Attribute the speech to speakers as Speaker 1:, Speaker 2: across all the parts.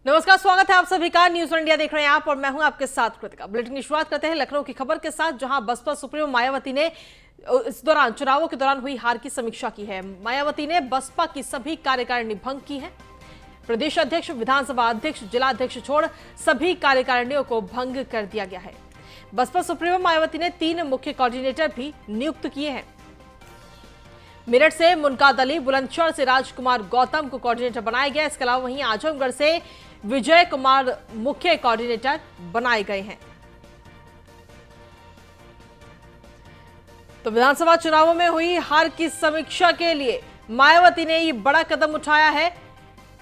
Speaker 1: नमस्कार, स्वागत है आप सभी का। न्यूज इंडिया देख रहे हैं आप और मैं हूं आपके साथ कृतिका। बुलेटिन की शुरुआत करते हैं लखनऊ की खबर के साथ, जहां बसपा सुप्रीमो मायावती ने इस दौरान चुनावों के दौरान हुई हार की समीक्षा की है। मायावती ने बसपा की सभी कार्यकारिणी भंग की है। प्रदेश अध्यक्ष, विधानसभा अध्यक्ष, जिलाध्यक्ष छोड़ सभी कार्यकारिणियों को भंग कर दिया गया है। बसपा सुप्रीमो मायावती ने 3 मुख्य कोऑर्डिनेटर भी नियुक्त किए हैं। मेरठ से मुनकाद अली, बुलंदशहर से राजकुमार गौतम को कोऑर्डिनेटर बनाया गया। इसके अलावा वहीं आजमगढ़ से विजय कुमार मुख्य कोऑर्डिनेटर बनाए गए हैं। तो विधानसभा चुनावों में हुई हार की समीक्षा के लिए मायावती ने ये बड़ा कदम उठाया है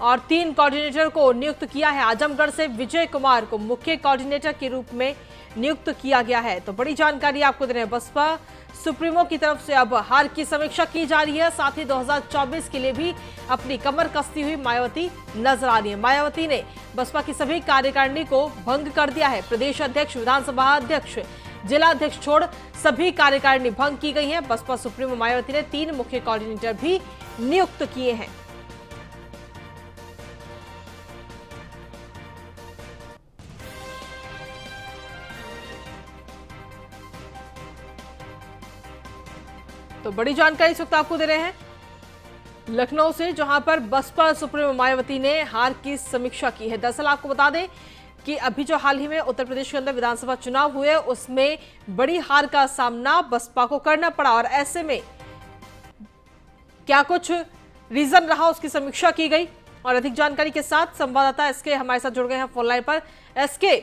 Speaker 1: और 3 कोऑर्डिनेटर को नियुक्त किया है। आजमगढ़ से विजय कुमार को मुख्य कोऑर्डिनेटर के रूप में नियुक्त किया गया है। तो बड़ी जानकारी आपको दे रहे हैं, बसपा सुप्रीमो की तरफ से अब हार की समीक्षा की जा रही है। साथ ही 2024 के लिए भी अपनी कमर कसती हुई मायावती नजर आ रही है। मायावती ने बसपा की सभी कार्यकारिणी को भंग कर दिया है। प्रदेश अध्यक्ष, विधानसभा अध्यक्ष, जिलाध्यक्ष छोड़ सभी कार्यकारिणी भंग की गई है। बसपा सुप्रीमो मायावती ने 3 मुख्य कोऑर्डिनेटर भी नियुक्त किए हैं। तो बड़ी जानकारी इस वक्त आपको दे रहे हैं लखनऊ से, जहां पर बसपा सुप्रीमो मायावती ने हार की समीक्षा की है। दरअसल आपको बता दें कि अभी जो हाल ही में उत्तर प्रदेश के अंदर विधानसभा चुनाव हुए, उसमें बड़ी हार का सामना बसपा को करना पड़ा और ऐसे में क्या कुछ रीजन रहा, उसकी समीक्षा की गई। और अधिक जानकारी के साथ संवाददाता एसके हमारे साथ जुड़ गए हैं फोन लाइन पर। एसके,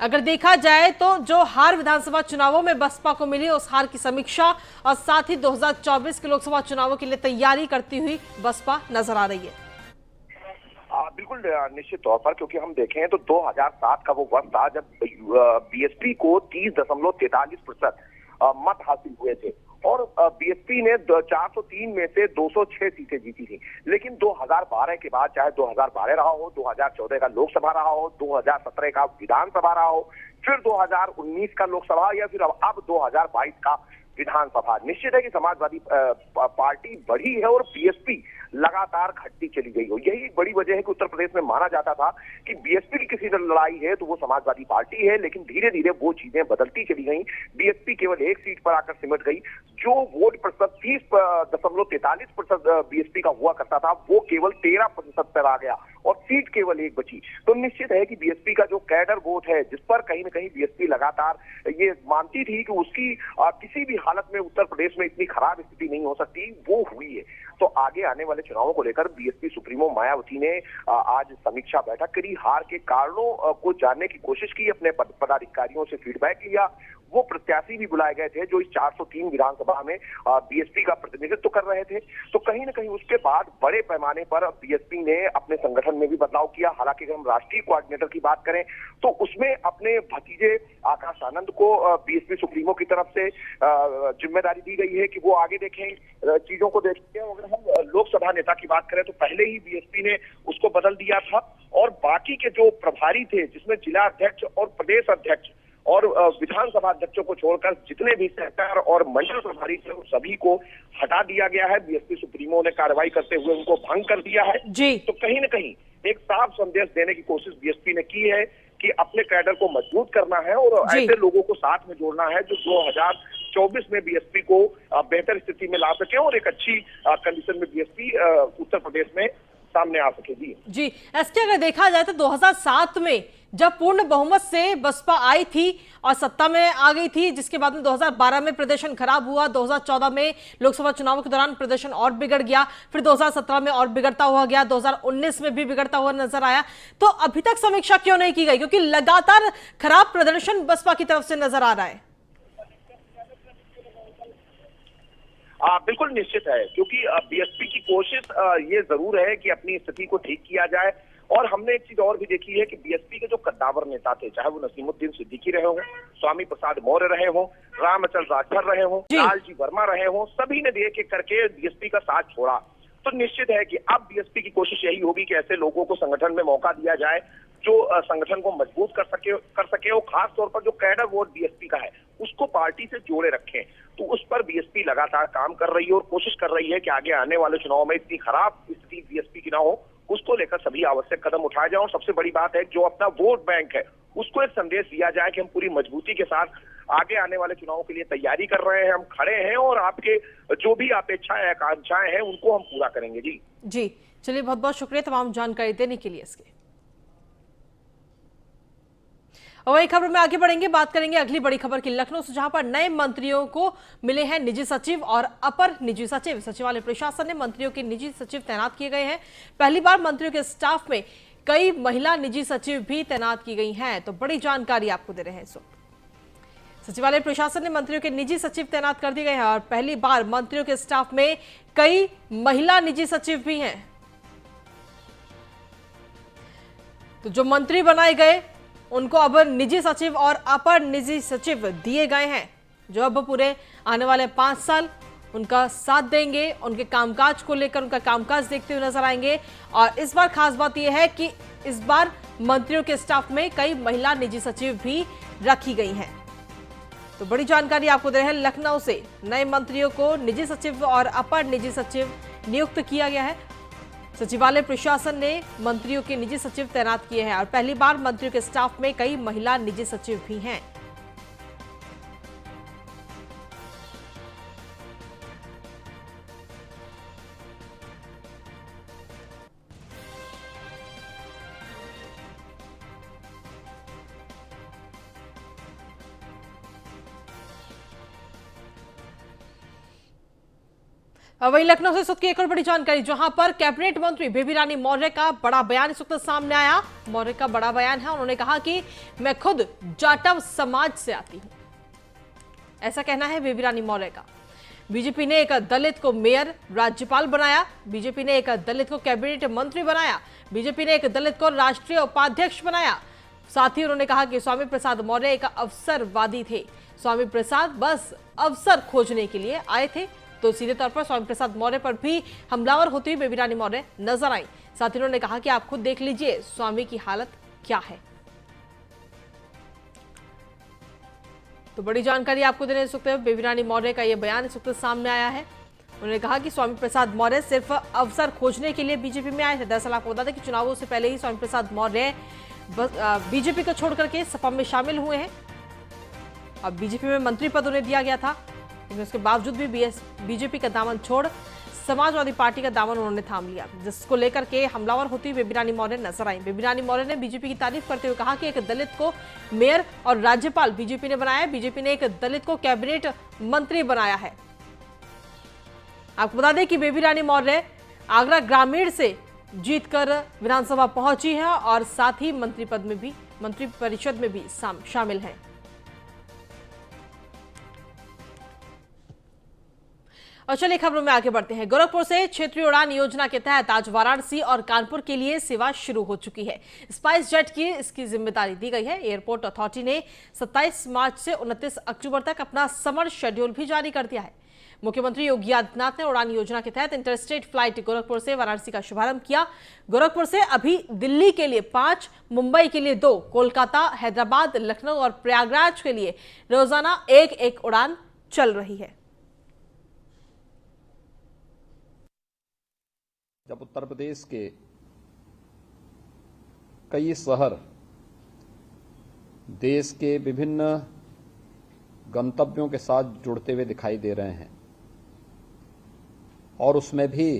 Speaker 1: अगर देखा जाए तो जो हार विधानसभा चुनावों में बसपा को मिली, उस हार की समीक्षा और साथ ही 2024 के लोकसभा चुनावों के लिए तैयारी करती हुई बसपा नजर आ रही है।
Speaker 2: बिल्कुल निश्चित तौर पर, क्योंकि हम देखें तो 2007 का वो वक्त था जब बीएसपी को 30.43% मत हासिल हुए थे और बीएसपी ने 403 में से 206 सीटें जीती थी। लेकिन 2012 के बाद, चाहे 2012 रहा हो, 2014 का लोकसभा रहा हो, 2017 का विधानसभा रहा हो, फिर 2019 का लोकसभा या फिर अब 2022 का विधानसभा, निश्चित है कि समाजवादी पार्टी बढ़ी है और बीएसपी लगातार घटती चली गई हो। यही एक बड़ी वजह है कि उत्तर प्रदेश में माना जाता था कि बीएसपी की किसी से लड़ाई है तो वो समाजवादी पार्टी है, लेकिन धीरे धीरे वो चीजें बदलती चली गई। बीएसपी केवल 1 सीट पर आकर सिमट गई। जो वोट प्रतिशत 30.43% बीएसपी का हुआ करता था, वो केवल 13% पर आ गया और सीट केवल 1 बची। तो निश्चित है कि बीएसपी का जो कैडर वोट है, जिस पर कहीं न कहीं बीएसपी लगातार ये मानती थी कि उसकी किसी भी हालत में उत्तर प्रदेश में इतनी खराब स्थिति नहीं हो सकती, वो हुई है। तो आगे आने वाले चुनावों को लेकर बीएसपी सुप्रीमो मायावती ने आज समीक्षा बैठक करी, हार के कारणों को जानने की कोशिश की, अपने पदाधिकारियों से फीडबैक लिया। वो प्रत्याशी भी बुलाए गए थे जो इस 403 विधानसभा में बीएसपी का प्रतिनिधित्व कर रहे थे। तो कहीं न कहीं उसके बाद बड़े पैमाने पर बीएसपी ने अपने संगठन में भी बदलाव किया। हालांकि अगर हम राष्ट्रीय कोऑर्डिनेटर की बात करें तो उसमें अपने भतीजे आकाश आनंद को बीएसपी सुप्रीमो की तरफ से जिम्मेदारी दी गई है कि वो आगे देखें, चीजों को देखें। अगर हम लोकसभा नेता की बात करें तो पहले ही बीएसपी ने उसको बदल दिया था और बाकी के जो प्रभारी थे, जिसमें जिला अध्यक्ष और प्रदेश अध्यक्ष और विधानसभा अध्यक्षों को छोड़कर जितने भी सेक्टर और मंडल प्रभारी थे, उन सभी को हटा दिया गया है। बीएसपी सुप्रीमो ने कार्रवाई करते हुए उनको भंग कर दिया है जी। तो कहीं न कहीं एक साफ संदेश देने की कोशिश बीएसपी ने की है कि अपने कैडर को मजबूत करना है और ऐसे लोगों को साथ में जोड़ना है जो 2024 में बीएसपी को बेहतर स्थिति में ला सके और एक अच्छी कंडीशन में बीएसपी उत्तर प्रदेश में सामने आ सकेगी जी।
Speaker 1: एसके, अगर देखा जाए तो 2007 में जब पूर्ण बहुमत से बसपा आई थी और सत्ता में आ गई थी, जिसके बाद में 2012 में प्रदर्शन खराब हुआ, 2014 में लोकसभा चुनाव के दौरान प्रदर्शन और बिगड़ गया, फिर 2017 में और बिगड़ता हुआ गया, 2019 में भी बिगड़ता हुआ नजर आया। तो अभी तक समीक्षा क्यों नहीं की गई, क्योंकि लगातार खराब प्रदर्शन बसपा की तरफ से नजर आ रहा है।
Speaker 2: बिल्कुल निश्चित है, क्योंकि बीएसपी की कोशिश ये जरूर है कि अपनी स्थिति को ठीक किया जाए। और हमने एक चीज और भी देखी है कि बीएसपी के जो कद्दावर नेता थे, चाहे वो नसीमुद्दीन सिद्दीकी रहे हों, स्वामी प्रसाद मौर्य रहे हों, रामचंद्र राठौर रहे हों, लालजी वर्मा रहे हों, सभी ने एक एक करके बीएसपी का साथ छोड़ा। तो निश्चित है कि अब बीएसपी की कोशिश यही होगी कि ऐसे लोगों को संगठन में मौका दिया जाए जो संगठन को मजबूत कर सके और खास तौर पर जो कैडर वोट बीएसपी का है उसको पार्टी से जोड़े रखें। तो उस पर बीएसपी लगातार काम कर रही है और कोशिश कर रही है कि आगे आने वाले चुनाव में इतनी खराब स्थिति बीएसपी की ना हो उसको लेकर सभी आवश्यक कदम उठाए जाए। और सबसे बड़ी बात है, जो अपना वोट बैंक है उसको एक संदेश दिया जाए कि हम पूरी मजबूती के साथ आगे आने वाले चुनावों के लिए तैयारी कर रहे हैं, हम खड़े हैं और आपके जो भी अपेक्षाएं आकांक्षाएं हैं उनको हम पूरा करेंगे। जी
Speaker 1: चलिए, बहुत बहुत शुक्रिया तमाम जानकारी देने के लिए इसके। और वही खबर में आगे बढ़ेंगे, बात करेंगे अगली बड़ी खबर की लखनऊ से, जहां पर नए मंत्रियों को मिले हैं निजी सचिव और अपर निजी सचिव। सचिवालय प्रशासन ने मंत्रियों के निजी सचिव तैनात किए गए हैं। पहली बार मंत्रियों के स्टाफ में कई महिला निजी सचिव भी तैनात की गई हैं। तो बड़ी जानकारी आपको दे रहे हैं इस वक्त। सचिवालय प्रशासन ने मंत्रियों के निजी सचिव तैनात कर दिए गए हैं और पहली बार मंत्रियों के स्टाफ में कई महिला निजी सचिव भी हैं। तो जो मंत्री बनाए गए उनको अब निजी सचिव और अपर निजी सचिव दिए गए हैं, जो अब पूरे आने वाले 5 साल उनका साथ देंगे, उनके कामकाज को लेकर उनका कामकाज देखते हुए नजर आएंगे। और इस बार खास बात यह है कि इस बार मंत्रियों के स्टाफ में कई महिला निजी सचिव भी रखी गई हैं। तो बड़ी जानकारी आपको दे रहे हैं लखनऊ से। नए मंत्रियों को निजी सचिव और अपर निजी सचिव नियुक्त किया गया है। सचिवालय प्रशासन ने मंत्रियों के निजी सचिव तैनात किए हैं और पहली बार मंत्रियों के स्टाफ में कई महिला निजी सचिव भी हैं। वहीं लखनऊ से सुख की एक और बड़ी जानकारी, जहां पर कैबिनेट मंत्री बेबी रानी मौर्य का बड़ा बयान इस वक्त सामने आया। मौर्य का बड़ा बयान है, उन्होंने कहा कि मैं खुद जाटव समाज से आती हूं, ऐसा कहना है बेबी रानी मौर्य का। बीजेपी ने एक दलित को मेयर राज्यपाल बनाया, बीजेपी ने एक दलित को कैबिनेट मंत्री बनाया, बीजेपी ने एक दलित को राष्ट्रीय उपाध्यक्ष बनाया। साथ ही उन्होंने कहा कि स्वामी प्रसाद मौर्य एक अवसरवादी थे, स्वामी प्रसाद बस अवसर खोजने के लिए आए थे। तो सीधे तौर पर स्वामी प्रसाद मौर्य पर भी हमलावर होती हुई बेबी रानी मौर्य नजर आई। साथ ही उन्होंने कहा कि आप खुद देख लीजिए स्वामी की हालत क्या है। तो बड़ी जानकारी आपको देने इस वक्त बेबी रानी मौर्य का यह बयान इस वक्त सामने आया है। उन्होंने कहा कि स्वामी प्रसाद मौर्य सिर्फ अवसर खोजने के लिए बीजेपी में आए थे। दरअसल आपको बता दें कि चुनावों से पहले ही स्वामी प्रसाद मौर्य बीजेपी को छोड़ करके सपा में शामिल हुए हैं। अब बीजेपी में मंत्री पद उन्हें दिया गया था, लेकिन उसके बावजूद भी बीजेपी का दामन छोड़ समाजवादी पार्टी का दामन उन्होंने थाम लिया, जिसको लेकर के हमलावर होती बेबी रानी मौर्य नजर आई। बेबी रानी मौर्य ने बीजेपी की तारीफ करते हुए कहा कि एक दलित को मेयर और राज्यपाल बीजेपी ने बनाया है, बीजेपी ने एक दलित को कैबिनेट मंत्री बनाया है। आपको बता दें कि बेबी रानी मौर्य आगरा ग्रामीण से जीतकर विधानसभा पहुंची है और साथ ही मंत्री परिषद में भी शामिल हैं। और चलिए खबरों में आगे बढ़ते हैं। गोरखपुर से क्षेत्रीय उड़ान योजना के तहत आज वाराणसी और कानपुर के लिए सेवा शुरू हो चुकी है। स्पाइस जेट की इसकी जिम्मेदारी दी गई है। एयरपोर्ट अथॉरिटी ने 27 मार्च से 29 अक्टूबर तक अपना समर शेड्यूल भी जारी कर दिया है। मुख्यमंत्री योगी आदित्यनाथ ने उड़ान योजना के तहत इंटरस्टेट फ्लाइट गोरखपुर से वाराणसी का शुभारंभ किया। गोरखपुर से अभी दिल्ली के लिए 5, मुंबई के लिए 2, कोलकाता, हैदराबाद, लखनऊ और प्रयागराज के लिए रोजाना एक उड़ान चल रही है।
Speaker 3: जब उत्तर प्रदेश के कई शहर देश के विभिन्न गंतव्यों के साथ जुड़ते हुए दिखाई दे रहे हैं और उसमें भी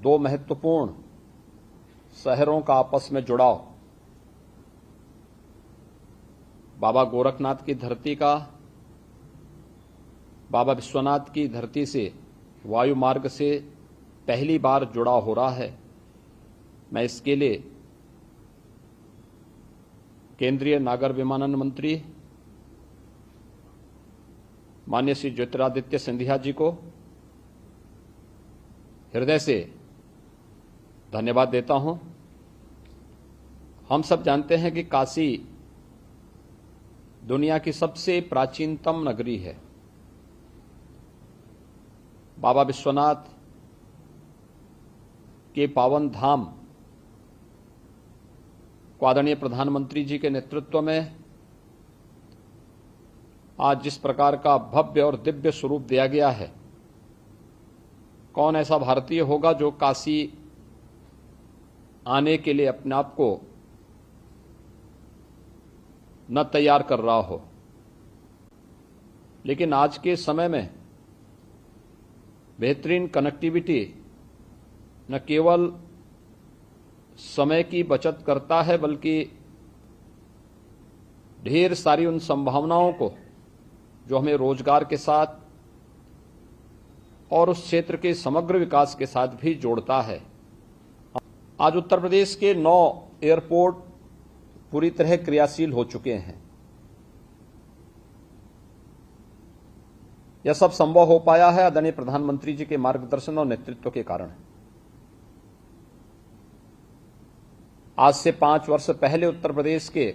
Speaker 3: 2 महत्वपूर्ण शहरों का आपस में जुड़ाव, बाबा गोरखनाथ की धरती का बाबा विश्वनाथ की धरती से वायु मार्ग से पहली बार जुड़ा हो रहा है। मैं इसके लिए केंद्रीय नागर विमानन मंत्री माननीय श्री ज्योतिरादित्य सिंधिया जी को हृदय से धन्यवाद देता हूं। हम सब जानते हैं कि काशी दुनिया की सबसे प्राचीनतम नगरी है। बाबा विश्वनाथ के पावन धाम को आदरणीय प्रधानमंत्री जी के नेतृत्व में आज जिस प्रकार का भव्य और दिव्य स्वरूप दिया गया है, कौन ऐसा भारतीय होगा जो काशी आने के लिए अपने आप को न तैयार कर रहा हो। लेकिन आज के समय में बेहतरीन कनेक्टिविटी न केवल समय की बचत करता है, बल्कि ढेर सारी उन संभावनाओं को जो हमें रोजगार के साथ और उस क्षेत्र के समग्र विकास के साथ भी जोड़ता है। आज उत्तर प्रदेश के 9 एयरपोर्ट पूरी तरह क्रियाशील हो चुके हैं। यह सब संभव हो पाया है आदरणीय प्रधानमंत्री जी के मार्गदर्शन और नेतृत्व के कारण। आज से 5 वर्ष पहले उत्तर प्रदेश के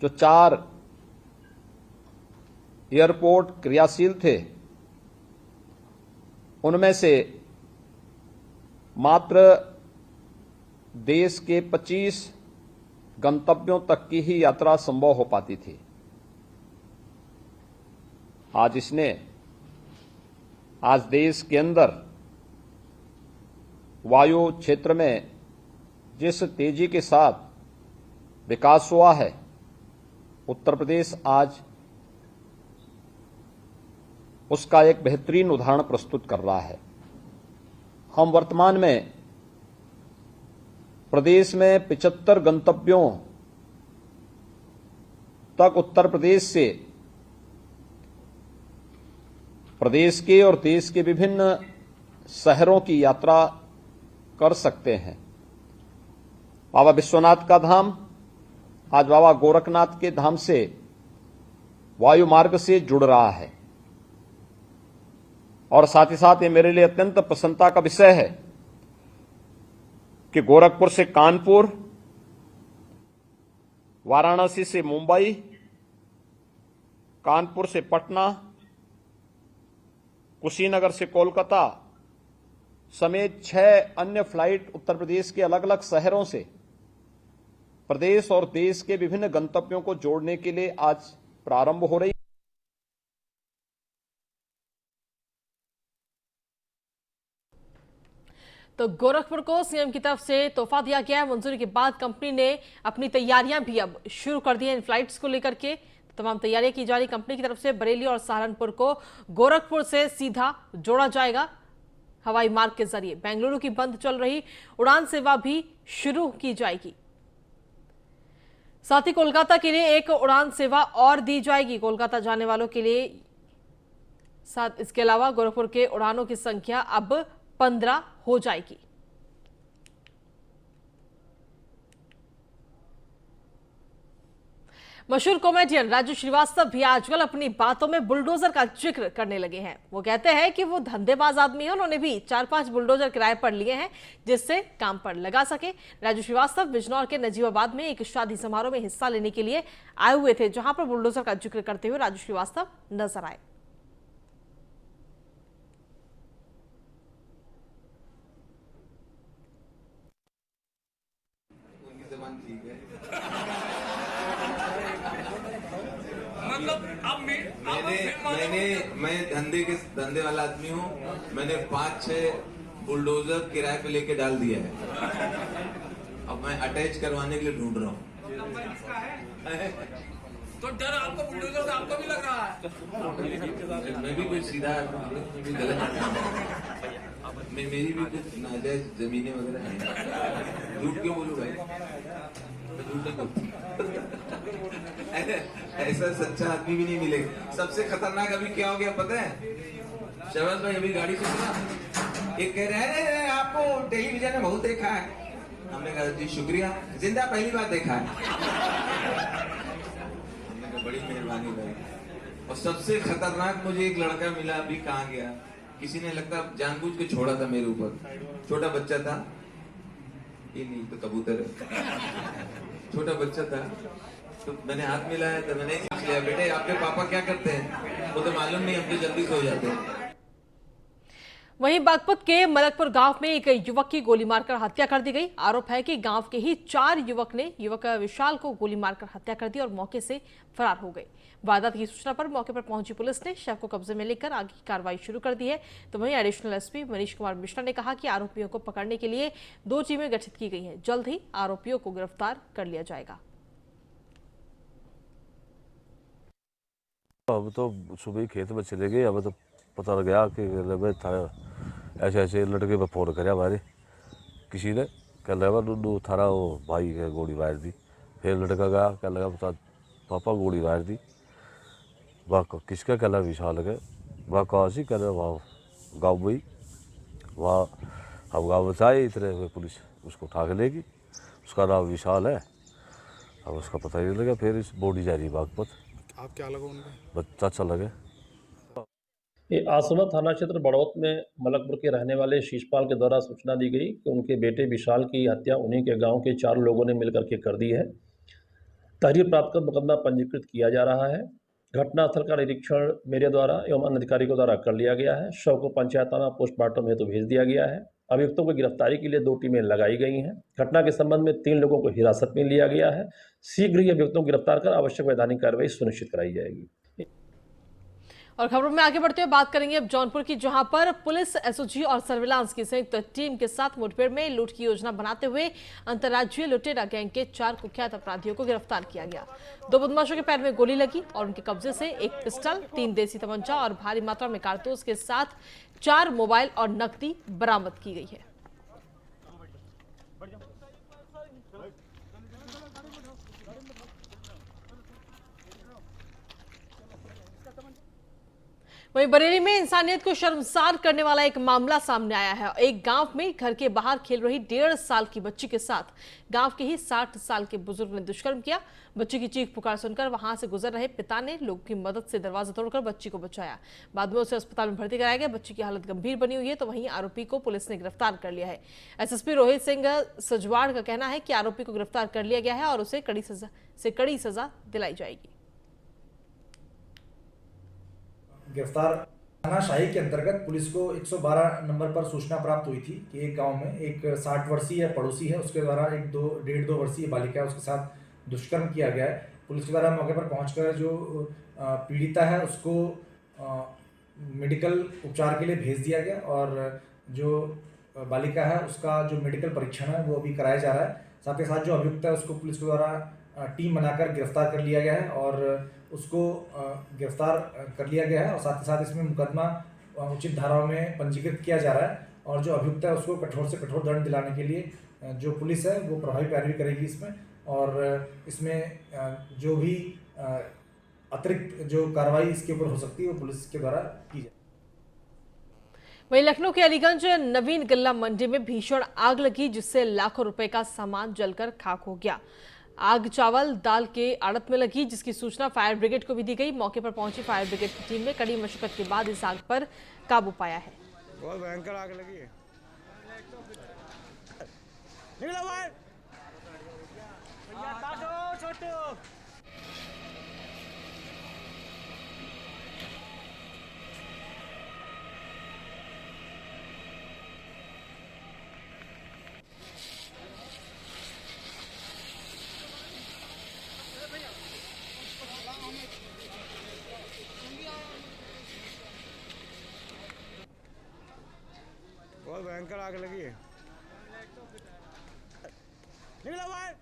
Speaker 3: जो 4 एयरपोर्ट क्रियाशील थे, उनमें से मात्र देश के 25 गंतव्यों तक की ही यात्रा संभव हो पाती थी। आज देश के अंदर वायु क्षेत्र में जिस तेजी के साथ विकास हुआ है, उत्तर प्रदेश आज उसका एक बेहतरीन उदाहरण प्रस्तुत कर रहा है। हम वर्तमान में प्रदेश में 75 गंतव्यों तक उत्तर प्रदेश से प्रदेश के और देश के विभिन्न शहरों की यात्रा कर सकते हैं। बाबा विश्वनाथ का धाम आज बाबा गोरखनाथ के धाम से वायु मार्ग से जुड़ रहा है, और साथ ही साथ ये मेरे लिए अत्यंत प्रसन्नता का विषय है कि गोरखपुर से कानपुर, वाराणसी से मुंबई, कानपुर से पटना, कुशीनगर से कोलकाता समेत 6 अन्य फ्लाइट उत्तर प्रदेश के अलग अलग शहरों से प्रदेश और देश के विभिन्न गंतव्यों को जोड़ने के लिए आज प्रारंभ हो रही।
Speaker 1: तो गोरखपुर को सीएम की तरफ से तोहफा दिया गया है। मंजूरी के बाद कंपनी ने अपनी तैयारियां भी अब शुरू कर दी हैं इन फ्लाइट्स को लेकर के। तमाम तैयारियां की जा रही कंपनी की तरफ से। बरेली और सहारनपुर को गोरखपुर से सीधा जोड़ा जाएगा हवाई मार्ग के जरिए। बेंगलुरु की बंद चल रही उड़ान सेवा भी शुरू की जाएगी। साथ ही कोलकाता के लिए एक उड़ान सेवा और दी जाएगी कोलकाता जाने वालों के लिए। साथ इसके अलावा गोरखपुर के उड़ानों की संख्या अब 15 हो जाएगी। मशहूर कॉमेडियन राजू श्रीवास्तव भी आजकल अपनी बातों में बुलडोजर का जिक्र करने लगे हैं। वो कहते हैं कि वो धंधेबाज आदमी है, उन्होंने भी 4-5 बुलडोजर किराए पर लिए हैं जिससे काम पर लगा सके। राजू श्रीवास्तव बिजनौर के नजीबाबाद में एक शादी समारोह में हिस्सा लेने के लिए आए हुए थे, जहां पर बुलडोजर का जिक्र करते हुए राजू श्रीवास्तव नजर आए।
Speaker 4: मैं धंधे वाला आदमी हूँ। मैंने 5-6 बुलडोजर किराए पे लेके डाल दिया है। अब मैं अटैच करवाने के लिए ढूंढ रहा हूँ।
Speaker 5: तो डर आपको बुलडोजर से आपको भी लग रहा है?
Speaker 4: मैं भी कुछ सीधा गलत मेरी भी कुछ नाजायज जमीनें वगैरह हैं। झूठ क्यों बोलूं भाई? ऐसा सच्चा आदमी भी नहीं मिलेगा। सबसे खतरनाक अभी क्या हो गया पता है? शहबाज भाई अभी गाड़ी से सुना, एक कह रहे हैं आपको टेलीविजन में बहुत देखा है। हमने कहा जी शुक्रिया, जिंदा पहली बार देखा है। हमने कहा बड़ी मेहरबानी भाई। और सबसे खतरनाक मुझे एक लड़का मिला, अभी कहाँ गया, किसी ने लगता जानबूझ के छोड़ा था मेरे ऊपर। छोटा बच्चा था, ये नहीं तो कबूतर है, छोटा बच्चा था, तो मैंने हाथ मिलाया तो मैंने पूछ लिया बेटे आपके पापा क्या करते हैं? वो तो मालूम नहीं, हम तो जल्दी सो जाते हैं।
Speaker 1: वहीं बागपत के मलकपुर गांव में एक युवक की गोली मारकर हत्या कर दी गई। आरोप है कि गांव के ही 4 युवक ने युवक विशाल को गोली मारकर हत्या कर दी और मौके से फरार हो गए। वारदात की सूचना पर मौके पर पहुंची पुलिस ने शव को कब्जे में लेकर आगे की कार्रवाई शुरू कर दी है। तो वहीं एडिशनल एसपी मनीष कुमार मिश्रा ने कहा कि आरोपियों को पकड़ने के लिए 2 टीमें गठित की गई हैं। जल्द ही आरोपियों को गिरफ्तार कर लिया जाएगा।
Speaker 6: अब तो सुबह ही खेत में चले गए। अब तो पता लग गया कि ऐसे ऐसे लड़के पर फोन कराया हमारे किसी ने, कह लगा नू थारा वो भाई के गोली मार दी। फिर लड़का गया, कह लगा बता पापा गोली मार दी। वह किसका कहला विशाल के, वह कहा सी कह वहाँ गाँव में ही, वहाँ हम गाँव में आए इतने हुए पुलिस उसको उठा के लेगी। उसका नाम विशाल है। अब उसका पता ही नहीं लगा। फिर इस बॉडी जा रही बागपत।
Speaker 7: आप क्या लगा उनका?
Speaker 6: बच्चा अच्छा लगे।
Speaker 8: ये आसवा थाना क्षेत्र बड़ौत में मलकपुर के रहने वाले शीशपाल के द्वारा सूचना दी गई कि उनके बेटे विशाल की हत्या उन्हीं के गांव के 4 लोगों ने मिलकर के कर दी है। तहरीर प्राप्त कर मुकदमा पंजीकृत किया जा रहा है। घटनास्थल का निरीक्षण मेरे द्वारा एवं अन्य अधिकारियों द्वारा कर लिया गया है। शव को पंचायताना पोस्टमार्टम हेतु भेज दिया गया है। अभियुक्तों की गिरफ्तारी के लिए 2 टीमें लगाई गई हैं। घटना के संबंध में 3 लोगों को हिरासत में लिया गया है। शीघ्र ही अभियुक्तों को गिरफ्तार कर आवश्यक वैधानिक कार्रवाई सुनिश्चित कराई जाएगी।
Speaker 1: और खबरों में आगे बढ़ते हुए बात करेंगे अब जौनपुर की, जहां पर पुलिस, एसओजी और सर्विलांस की संयुक्त टीम के साथ मुठभेड़ में लूट की योजना बनाते हुए अंतर्राज्यीय लुटेरा गैंग के 4 कुख्यात अपराधियों को गिरफ्तार किया गया। 2 बदमाशों के पैर में गोली लगी और उनके कब्जे से 1 पिस्टल, 3 देसी तमंचा और भारी मात्रा में कारतूस के साथ 4 मोबाइल और नकदी बरामद की गई है। वहीं बरेली में इंसानियत को शर्मसार करने वाला एक मामला सामने आया है। एक गांव में घर के बाहर खेल रही 1.5 साल की बच्ची के साथ गांव के ही 60 साल के बुजुर्ग ने दुष्कर्म किया। बच्ची की चीख पुकार सुनकर वहां से गुजर रहे पिता ने लोगों की मदद से दरवाजा तोड़कर बच्ची को बचाया। बाद में उसे अस्पताल में भर्ती कराया गया। बच्ची की हालत गंभीर बनी हुई है। तो वहीं आरोपी को पुलिस ने गिरफ्तार कर लिया है। एसएसपी रोहित सिंह सजवाड़ का कहना है कि आरोपी को गिरफ्तार कर लिया गया है और उसे कड़ी सजा दिलाई जाएगी।
Speaker 9: गिरफ्तार थाना शाही के अंतर्गत पुलिस को 112 नंबर पर सूचना प्राप्त हुई थी कि एक गांव में एक 60 वर्षीय पड़ोसी है, उसके द्वारा एक 1.5-2 वर्षीय बालिका है, उसके साथ दुष्कर्म किया गया है। पुलिस के द्वारा मौके पर पहुंचकर जो पीड़िता है उसको मेडिकल उपचार के लिए भेज दिया गया और जो बालिका है उसका जो मेडिकल परीक्षण है वो अभी कराया जा रहा है। साथ ही साथ जो अभियुक्त है उसको पुलिस के द्वारा टीम बनाकर गिरफ्तार कर लिया गया है और उसको गिरफ्तार कर लिया गया है और साथ ही साथ इसमें मुकदमा उचित धाराओं में पंजीकृत किया जा रहा है और जो अभियुक्त है उसको कठोर से कठोर दंड दिलाने के लिए जो पुलिस है वो प्रभावी पैरवी करेगी इसमें और इसमें जो भी अतिरिक्त जो कार्रवाई इसके ऊपर हो सकती है वो पुलिस के द्वारा की जाए।
Speaker 1: वहीं लखनऊ के अलीगंज नवीन गल्ला मंडी में भीषण आग लगी जिससे लाखों रुपए का सामान जलकर खाक हो गया। आग चावल दाल के आड़त में लगी जिसकी सूचना फायर ब्रिगेड को भी दी गई। मौके पर पहुंची फायर ब्रिगेड की टीम ने कड़ी मशक्कत के बाद इस आग पर काबू पाया है।
Speaker 7: बहुत भयंकर आग लगी है। बहुत भयंकर आग लगी है। निकलो बाहर।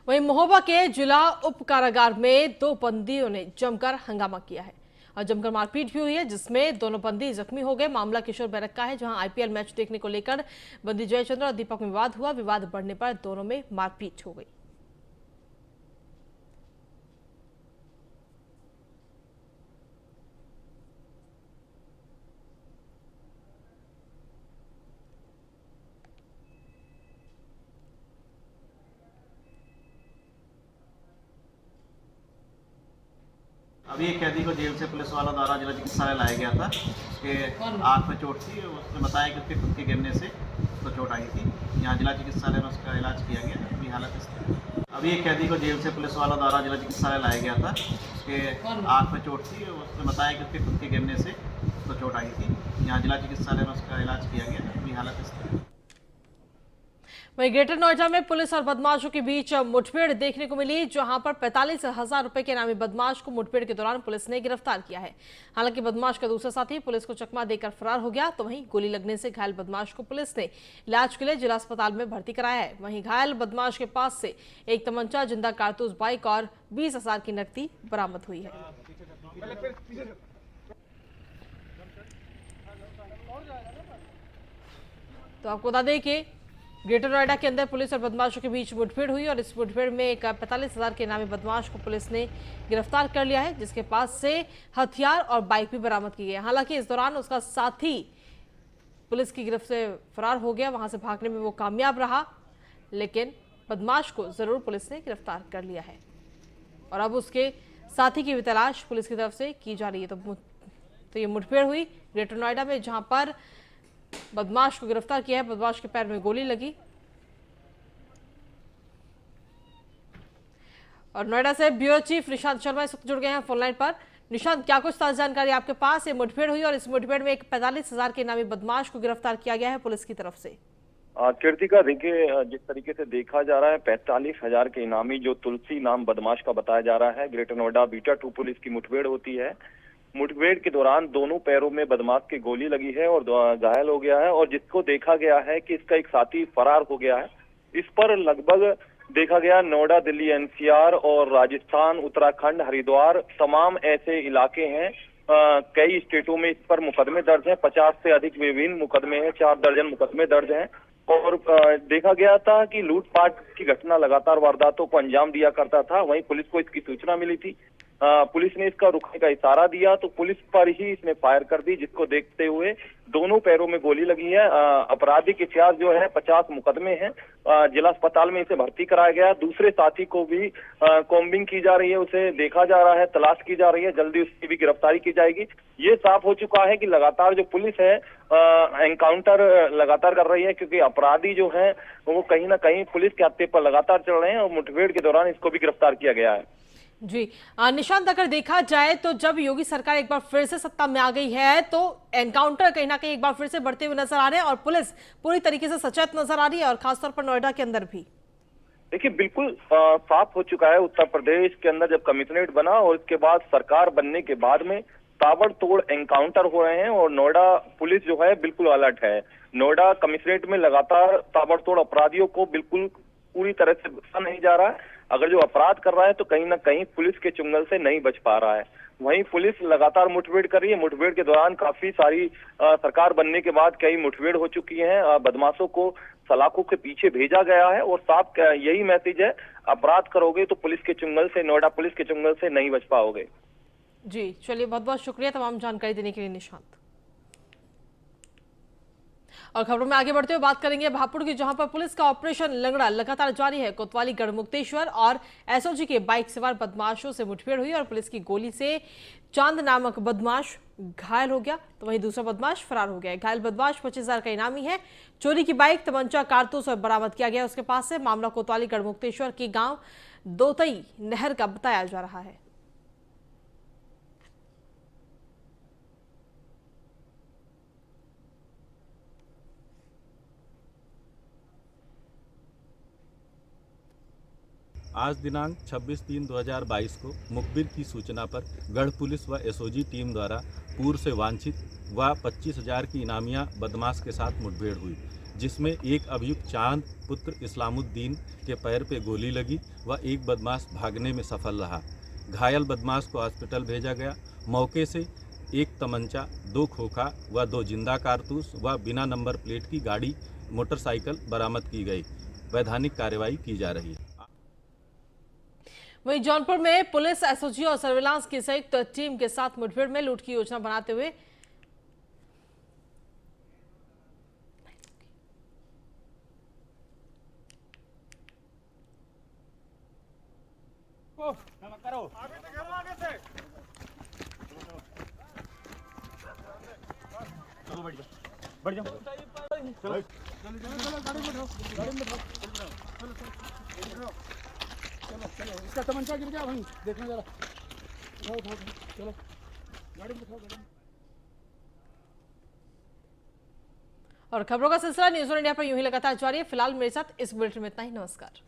Speaker 1: वहीं महोबा के जिला उप कारागार में 2 बंदियों ने जमकर हंगामा किया है और जमकर मारपीट भी हुई है जिसमें दोनों बंदी जख्मी हो गए। मामला किशोर बैरक का है जहां आईपीएल मैच देखने को लेकर बंदी जयचंद्र और दीपक में विवाद हुआ। विवाद बढ़ने पर दोनों में मारपीट हो गई।
Speaker 10: अभी एक कैदी को जेल से पुलिस वालों द्वारा जिला चिकित्सालय लाया गया था। उसके आँख में चोट थी। उसने बताया कि उसके खुद के गिरने से उसको चोट आई थी। यहाँ जिला चिकित्सालय में उसका इलाज किया गया। अभी हालत अभी एक कैदी को जेल से पुलिस वालों द्वारा जिला चिकित्सालय लाया गया था। उसके आँख में चोट थी, उसने बताया कि उसके खुद के गिरने से उसको चोट आई थी। यहाँ जिला चिकित्सालय में उसका इलाज किया गया। अभी हालत स्थिर है।
Speaker 1: वहीं ग्रेटर नोएडा में पुलिस और बदमाशों के बीच मुठभेड़ देखने को मिली, जहां पर 45,000 रुपए के इनामी बदमाश को मुठभेड़ के दौरान पुलिस ने गिरफ्तार किया है। हालांकि बदमाश का दूसरा साथी पुलिस को चकमा देकर फरार हो गया, तो वहीं गोली लगने से घायल बदमाश को पुलिस ने इलाज के लिए जिला अस्पताल में भर्ती कराया है। वहीं घायल बदमाश के पास से एक तमंचा, जिंदा कारतूस, बाइक और 20,000 की नकदी बरामद हुई है। तो आपको बता दें कि ग्रेटर नोएडा के अंदर पुलिस और बदमाशों के बीच मुठभेड़ हुई और इस मुठभेड़ में एक 45,000 के इनामी बदमाश को पुलिस ने गिरफ्तार कर लिया है, जिसके पास से हथियार और बाइक भी बरामद की गई है। हालांकि इस दौरान उसका साथी पुलिस की गिरफ्त से फरार हो गया, वहां से भागने में वो कामयाब रहा, लेकिन बदमाश को जरूर पुलिस ने गिरफ्तार कर लिया है और अब उसके साथी की भी तलाश पुलिस की तरफ से की जा रही है। तो ये मुठभेड़ हुई ग्रेटर नोएडा में, जहां पर बदमाश को गिरफ्तार किया है। बदमाश के पैर में गोली लगी। और नोएडा से ब्यूरो चीफ निशांत शर्मा इस वक्त जुड़ गए हैं फोनलाइन पर। निशांत, क्या कुछ ताजा जानकारी आपके पास? ये मुठभेड़ हुई और इस मुठभेड़ में एक 45,000 के इनामी बदमाश को गिरफ्तार किया गया है पुलिस की तरफ से।
Speaker 11: कीर्तिका, देखिए जिस तरीके से देखा जा रहा है 45,000 के इनामी जो तुलसी नाम बदमाश का बताया जा रहा है, ग्रेटर नोएडा बीटा 2 पुलिस की मुठभेड़ होती है। मुठभेड़ के दौरान दोनों पैरों में बदमाश की गोली लगी है और घायल हो गया है और जिसको देखा गया है कि इसका एक साथी फरार हो गया है। इस पर लगभग देखा गया नोएडा, दिल्ली, एनसीआर और राजस्थान, उत्तराखंड, हरिद्वार तमाम ऐसे इलाके हैं। कई स्टेटों में इस पर मुकदमे दर्ज हैं। 50 से अधिक विभिन्न मुकदमे हैं, 4 दर्जन मुकदमे दर्ज हैं। और देखा गया था कि लूटपाट की घटना लगातार वारदातों को अंजाम दिया करता था। वहीं पुलिस को इसकी सूचना मिली थी। पुलिस ने इसका रुकने का इशारा दिया तो पुलिस पर ही इसने फायर कर दी, जिसको देखते हुए दोनों पैरों में गोली लगी है। आपराधिक इतिहास जो है 50 मुकदमे हैं। जिला अस्पताल में इसे भर्ती कराया गया। दूसरे साथी को भी कॉम्बिंग की जा रही है, उसे देखा जा रहा है, तलाश की जा रही है। जल्दी उसकी भी गिरफ्तारी की जाएगी। ये साफ हो चुका है कि लगातार जो पुलिस है एनकाउंटर लगातार कर रही है, क्योंकि अपराधी जो है वो कहीं ना कहीं पुलिस के हत्थे पर लगातार चल रहे हैं और मुठभेड़ के दौरान इसको भी गिरफ्तार किया गया है।
Speaker 1: जी निशांत, अगर देखा जाए तो जब योगी सरकार एक बार फिर से सत्ता में आ गई है तो एनकाउंटर कहीं ना कहीं एक बार फिर से बढ़ते हुए नजर आ रहे हैं और पुलिस पूरी तरीके से सचेत नजर आ रही है और खासतौर पर नोएडा के अंदर भी।
Speaker 11: देखिए बिल्कुल साफ हो चुका है। उत्तर प्रदेश के अंदर जब कमिश्नरेट बना और इसके बाद सरकार बनने के बाद में ताबड़तोड़ एनकाउंटर हो रहे हैं और नोएडा पुलिस जो है बिल्कुल अलर्ट है। नोएडा कमिश्नरेट में लगातार ताबड़तोड़ अपराधियों को बिल्कुल पूरी तरह से बख्शा नहीं जा रहा है। अगर जो अपराध कर रहा है तो कहीं ना कहीं पुलिस के चुंगल से नहीं बच पा रहा है। वहीं पुलिस लगातार मुठभेड़ कर रही है। मुठभेड़ के दौरान काफी सारी सरकार बनने के बाद कई मुठभेड़ हो चुकी हैं। बदमाशों को सलाखों के पीछे भेजा गया है और साफ यही मैसेज है, अपराध करोगे तो पुलिस के चुंगल से, नोएडा पुलिस के चुंगल से नहीं बच पाओगे।
Speaker 1: जी चलिए, बहुत बहुत शुक्रिया तमाम जानकारी देने के लिए निशांत। और खबरों में आगे बढ़ते हुए बात करेंगे भापुड़ की, जहां पर पुलिस का ऑपरेशन लंगड़ा लगातार जारी है। कोतवाली, गढ़मुक्तेश्वर और एसओजी के बाइक सवार बदमाशों से मुठभेड़ हुई और पुलिस की गोली से चांद नामक बदमाश घायल हो गया, तो वहीं दूसरा बदमाश फरार हो गया। घायल बदमाश 25,000 का इनामी है। चोरी की बाइक, तमंचा, कारतूस और बरामद किया गया उसके पास से। मामला कोतवाली गढ़मुक्तेश्वर के गांव दोतई नहर का बताया जा रहा है।
Speaker 12: आज दिनांक 26/3/2022 को मुखबिर की सूचना पर गढ़ पुलिस व एसओजी टीम द्वारा पूर्व से वांछित व 25,000 की इनामिया बदमाश के साथ मुठभेड़ हुई, जिसमें एक अभियुक्त चांद पुत्र इस्लामुद्दीन के पैर पे गोली लगी व एक बदमाश भागने में सफल रहा। घायल बदमाश को हॉस्पिटल भेजा गया। मौके से एक तमंचा, 2 खोखा व 2 जिंदा कारतूस व बिना नंबर प्लेट की गाड़ी मोटरसाइकिल बरामद की गई। वैधानिक कार्रवाई की जा रही है।
Speaker 1: वहीं जौनपुर में पुलिस, एसओजी और सर्विलांस की संयुक्त टीम के साथ मुठभेड़ में लूट की योजना बनाते हुए
Speaker 7: बढ़ जाओ।
Speaker 5: चलो इसका तमंचा गिर गया वहीं, देखना जरा। उठाओ, चलो गाड़ी में उठाओ, गाड़ी में।
Speaker 1: और खबरों का सिलसिला न्यूज़ ऑन इंडिया पर यूं ही लगातार जारी है। फिलहाल मेरे साथ इस बुलेटिन में इतना ही। नमस्कार।